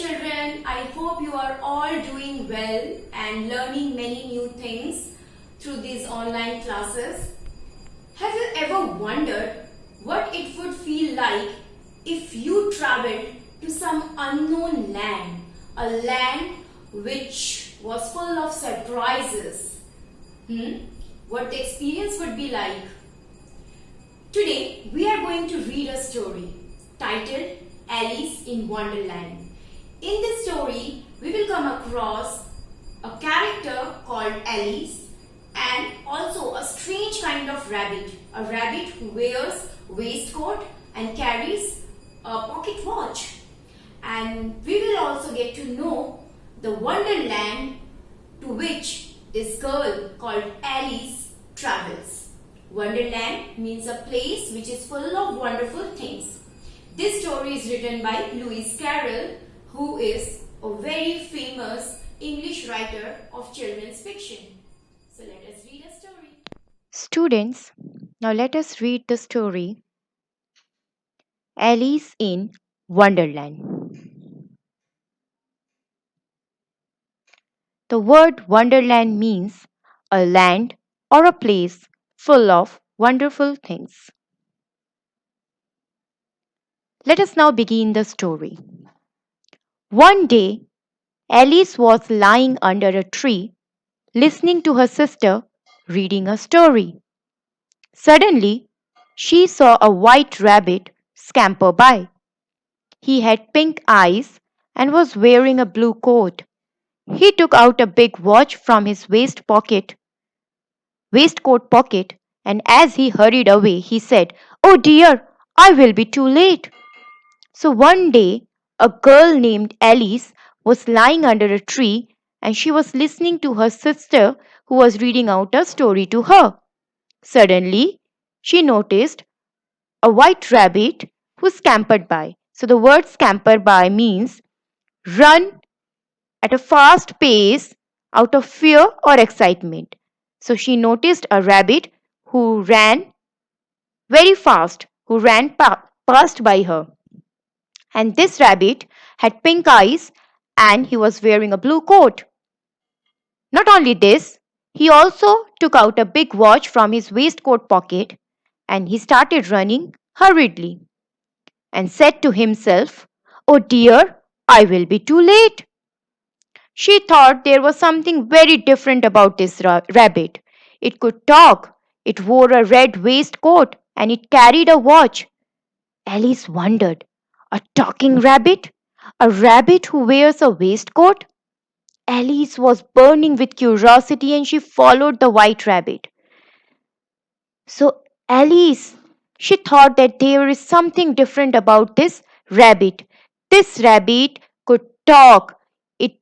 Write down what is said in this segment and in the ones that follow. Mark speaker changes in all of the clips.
Speaker 1: children, I hope you are all doing well and learning many new things through these online classes. Have you ever wondered what it would feel like if you traveled to some unknown land, a land which was full of surprises? What the experience would be like? Today we are going to read a story titled Alice in Wonderland. In this story, we will come across a character called Alice and also a strange kind of rabbit. A rabbit who wears waistcoat and carries a pocket watch. And we will also get to know the wonderland to which this girl called Alice travels. Wonderland means a place which is full of wonderful things. This story is written by Lewis Carroll, who is a very famous English writer of children's fiction. So let us read a story.
Speaker 2: Students, now let us read the story Alice in Wonderland. The word Wonderland means a land or a place full of wonderful things. Let us now begin the story. One day, Alice was lying under a tree listening to her sister reading a story. Suddenly, she saw a white rabbit scamper by. He had pink eyes and was wearing a blue coat. He took out a big watch from his waistcoat pocket, and as he hurried away, he said, "Oh dear, I will be too late." So one day, a girl named Alice was lying under a tree and she was listening to her sister who was reading out a story to her. Suddenly, she noticed a white rabbit who scampered by. So the word scamper by means run at a fast pace out of fear or excitement. So she noticed a rabbit who ran very fast, who ran past by her. And this rabbit had pink eyes and he was wearing a blue coat. Not only this, he also took out a big watch from his waistcoat pocket and he started running hurriedly and said to himself, "Oh dear, I will be too late." She thought there was something very different about this rabbit. It could talk, it wore a red waistcoat, and it carried a watch. Alice wondered, a talking rabbit? A rabbit who wears a waistcoat? Alice was burning with curiosity and she followed the white rabbit. So, Alice, she thought that there is something different about this rabbit. This rabbit could talk. It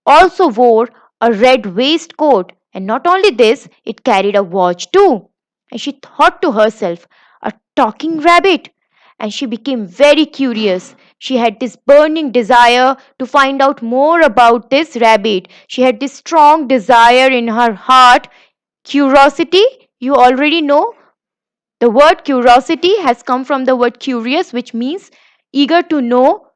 Speaker 2: also wore a red waistcoat, and not only this, it carried a watch too. And she thought to herself, a talking rabbit. And she became very curious. She had this burning desire to find out more about this rabbit. She had this strong desire in her heart. Curiosity, you already know. The word curiosity has come from the word curious, which means eager to know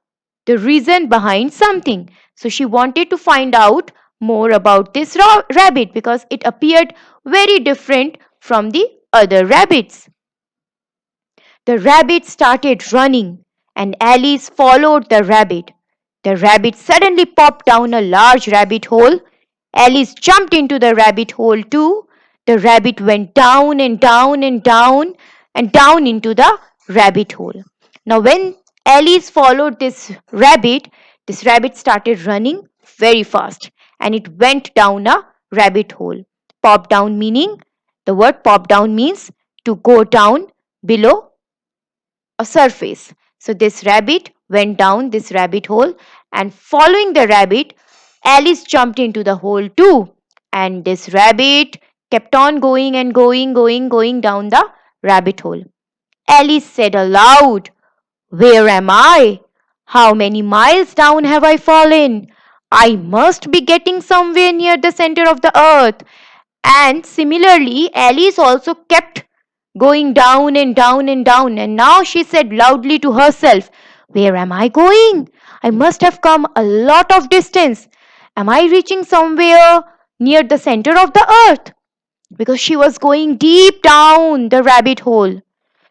Speaker 2: the reason behind something. So she wanted to find out more about this rabbit because it appeared very different from the other rabbits. The rabbit started running and Alice followed the rabbit. The rabbit suddenly popped down a large rabbit hole. Alice jumped into the rabbit hole too. The rabbit went down and down and down and down into the rabbit hole. Now, when Alice followed this rabbit started running very fast and it went down a rabbit hole. Pop down meaning, the word pop down means to go down below a surface. So this rabbit went down this rabbit hole and following the rabbit, Alice jumped into the hole too. And this rabbit kept on going and going down the rabbit hole. Alice said aloud, "Where am I? How many miles down have I fallen? I must be getting somewhere near the center of the earth." And similarly, Alice also kept going down and down and down. And now she said loudly to herself, Where am I going? I must have come a lot of distance. Am I reaching somewhere near the center of the earth? Because she was going deep down the rabbit hole.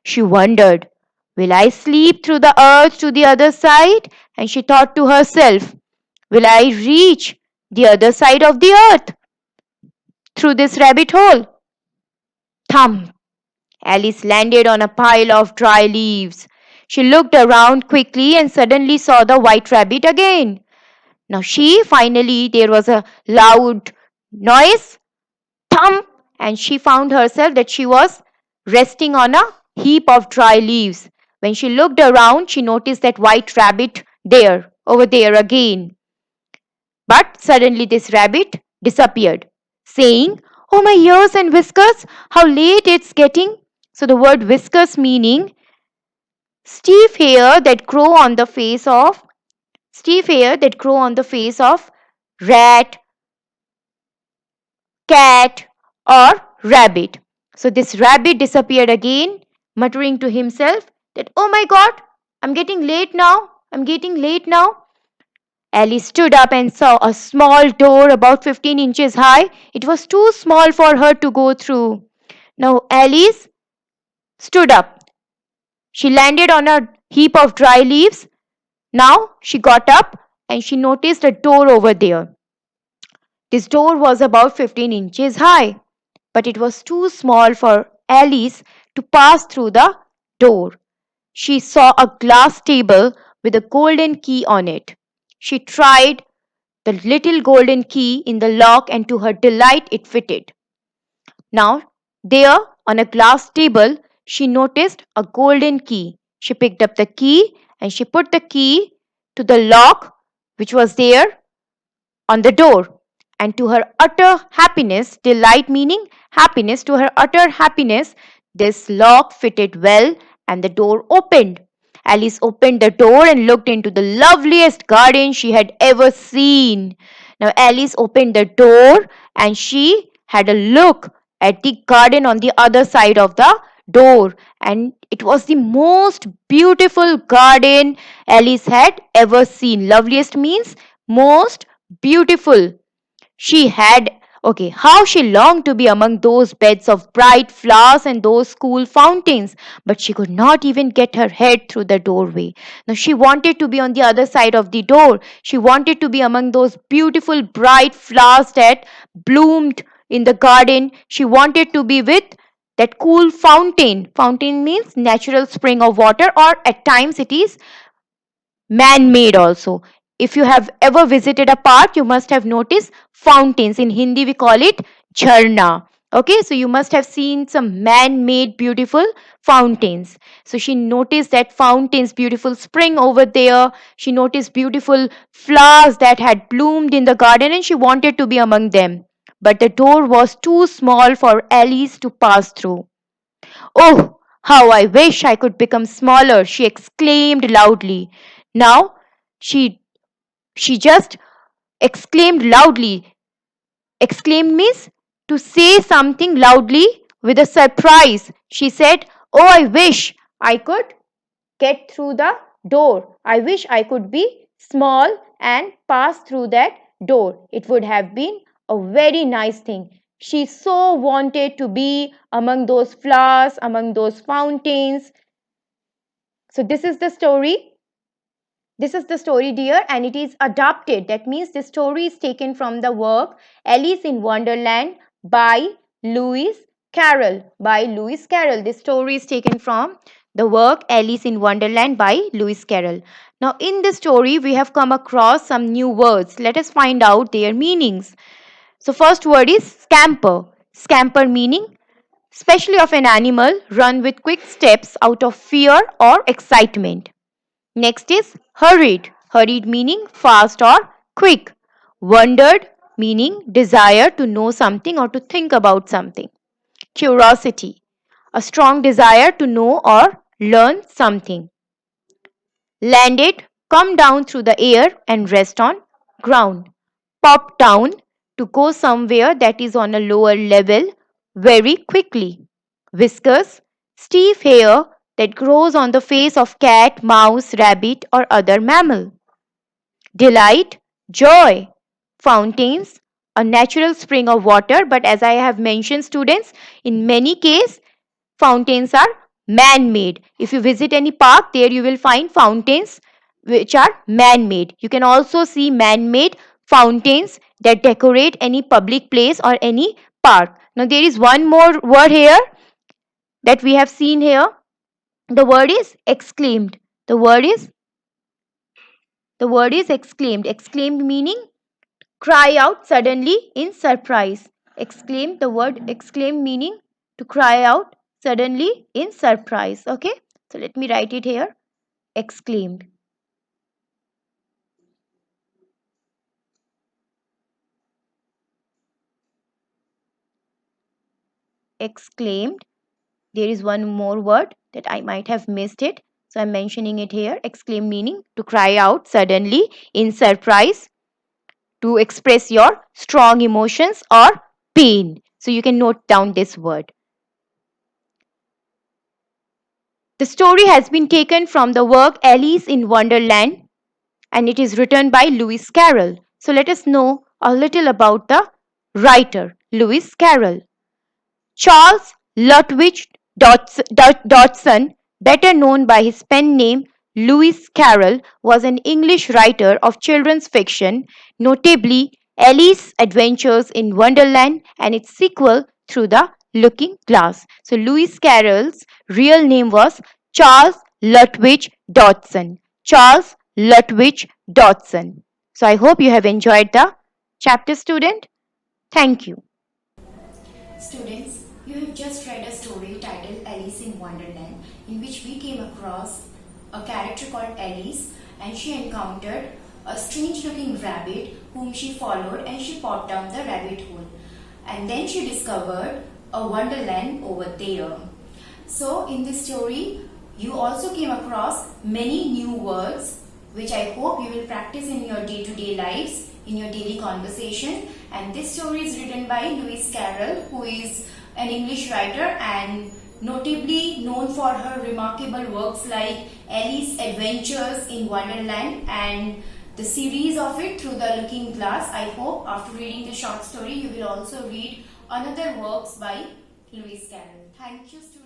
Speaker 2: She wondered, will I sleep through the earth to the other side? And she thought to herself, will I reach the other side of the earth through this rabbit hole? Thump! Alice landed on a pile of dry leaves. She looked around quickly and suddenly saw the white rabbit again. Now there was a loud noise, thump, and she found herself that she was resting on a heap of dry leaves. When she looked around, she noticed that white rabbit over there again. But suddenly this rabbit disappeared, saying, "Oh, my ears and whiskers, how late it's getting." So the word whiskers meaning stiff hair that grow on the face of rat, cat, or rabbit. So this rabbit disappeared again, muttering to himself that, "Oh my god, I'm getting late now. I'm getting late now." Alice stood up and saw a small door about 15 inches high. It was too small for her to go through. Now Alice stood up. She landed on a heap of dry leaves. Now she got up and she noticed a door over there. This door was about 15 inches high, but it was too small for Alice to pass through the door. She saw a glass table with a golden key on it. She tried the little golden key in the lock, and to her delight, it fitted. Now, there on a glass table, she noticed a golden key. She picked up the key and she put the key to the lock which was there on the door. And to her utter happiness, delight meaning happiness, to her utter happiness, this lock fitted well and the door opened. Alice opened the door and looked into the loveliest garden she had ever seen. Now, Alice opened the door and she had a look at the garden on the other side of the door, and it was the most beautiful garden Alice had ever seen. Loveliest means most beautiful. She had, okay, how she longed to be among those beds of bright flowers and those cool fountains, but she could not even get her head through the doorway. Now she wanted to be on the other side of the door. She wanted to be among those beautiful bright flowers that bloomed in the garden. She wanted to be with that cool fountain. Fountain means natural spring of water, or at times it is man made also. If you have ever visited a park, you must have noticed fountains. In Hindi, we call it jharna. Okay, so you must have seen some man made beautiful fountains. So she noticed that fountains, beautiful spring over there. She noticed beautiful flowers that had bloomed in the garden, and she wanted to be among them. But the door was too small for Alice to pass through. "Oh, how I wish I could become smaller!" she exclaimed loudly. Now she she just exclaimed loudly. Exclaimed means to say something loudly with a surprise. She said, "Oh, I wish I could get through the door. I wish I could be small and pass through that door. It would have been a very nice thing." She so wanted to be among those flowers, among those fountains. So, this is the story, dear, and it is adapted. That means the story is taken from the work Alice in Wonderland by Lewis Carroll. This story is taken from the work Alice in Wonderland by Lewis Carroll. Now, in this story, we have come across some new words. Let us find out their meanings. So, first word is scamper. Scamper meaning especially of an animal run with quick steps out of fear or excitement. Next is hurried. Hurried meaning fast or quick. Wondered meaning desire to know something or to think about something. Curiosity. A strong desire to know or learn something. Landed. Come down through the air and rest on ground. Pop down. To go somewhere that is on a lower level very quickly. Whiskers. Stiff hair that grows on the face of cat, mouse, rabbit, or other mammal. Delight, joy. Fountains, a natural spring of water, but as I have mentioned, students, in many cases, fountains are man made. If you visit any park, there you will find fountains which are man made. You can also see man made fountains that decorate any public place or any park. Now, there is one more word here that we have seen here. The word is exclaimed. The word is exclaimed. Exclaimed meaning cry out suddenly in surprise. Exclaim, the word exclaim meaning to cry out suddenly in surprise. Okay, so let me write it here. Exclaimed. Exclaimed. There is one more word that I might have missed it, so I'm mentioning it here. Exclaim meaning to cry out suddenly in surprise, to express your strong emotions or pain. So you can note down this word. The story has been taken from the work Alice in Wonderland, and it is written by Lewis Carroll. So let us know a little about the writer, Lewis Carroll. Charles Lutwidge Dodgson, better known by his pen name Lewis Carroll, was an English writer of children's fiction, notably Alice's Adventures in Wonderland and its sequel Through the Looking Glass. So Lewis Carroll's real name was Charles Lutwidge Dodgson. Charles Lutwidge Dodgson. So I hope you have enjoyed the chapter, student. Thank you.
Speaker 1: Students, you have just read a story titled Alice in Wonderland, in which we came across a character called Alice, and she encountered a strange looking rabbit whom she followed, and she popped down the rabbit hole. And then she discovered a wonderland over there. So in this story, you also came across many new words which I hope you will practice in your day-to-day lives, in your daily conversation. And this story is written by Lewis Carroll, who is an English writer and notably known for her remarkable works like Alice's Adventures in Wonderland and the series of it Through the Looking Glass. I hope after reading the short story you will also read another works by Lewis Carroll. Thank you, students.